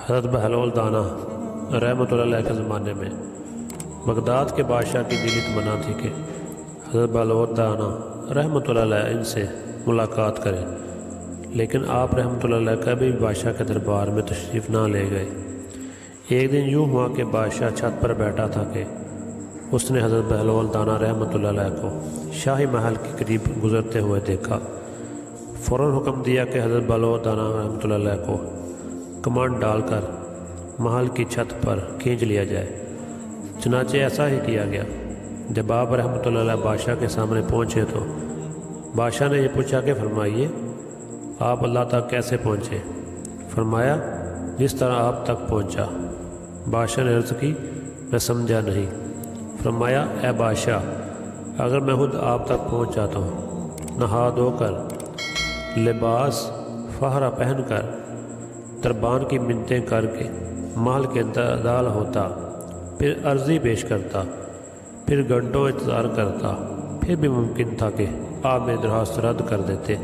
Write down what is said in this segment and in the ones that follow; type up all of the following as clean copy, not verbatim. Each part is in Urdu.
حضرت بہلول دانا رحمۃ اللہ علیہ کے زمانے میں بغداد کے بادشاہ کی دلی تمنا تھی کہ حضرت بہلول دانا رحمۃ اللہ علیہ ان سے ملاقات کریں، لیکن آپ رحمۃ اللہ علیہ کبھی بھی بادشاہ کے دربار میں تشریف نہ لے گئے۔ ایک دن یوں ہوا کہ بادشاہ چھت پر بیٹھا تھا کہ اس نے حضرت بہلول دانا رحمۃ اللہ علیہ کو شاہی محل کے قریب گزرتے ہوئے دیکھا۔ فوراً حکم دیا کہ حضرت بہلول دانا رحمۃ اللہ علیہ کو کمانڈ ڈال کر محل کی چھت پر کھینچ لیا جائے۔ چنانچہ ایسا ہی کیا گیا۔ جب آپ رحمۃ اللہ علیہ بادشاہ کے سامنے پہنچے تو بادشاہ نے یہ پوچھا کہ فرمائیے آپ اللہ تک کیسے پہنچے؟ فرمایا جس طرح آپ تک پہنچا۔ بادشاہ نے عرض کی میں سمجھا نہیں۔ فرمایا اے بادشاہ، اگر میں خود آپ تک پہنچ جاتا ہوں، نہا دھو کر، لباس فہرہ پہن کر، دربان کی منتیں کر کے محل کے اندر داخل ہوتا، پھر عرضی پیش کرتا، پھر گھنٹوں انتظار کرتا، پھر بھی ممکن تھا کہ آپ میری درخواست رد کر دیتے،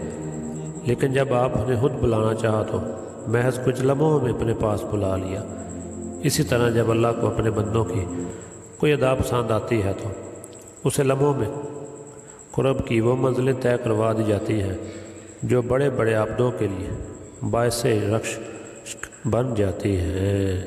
لیکن جب آپ نے خود بلانا چاہا تو محض کچھ لمحوں میں اپنے پاس بلا لیا۔ اسی طرح جب اللہ کو اپنے بندوں کی کوئی ادا پسند آتی ہے تو اسے لمحوں میں قرب کی وہ منزلیں طے کروا دی جاتی ہیں جو بڑے بڑے عابدوں کے لیے باعث رشک بن جاتی ہیں۔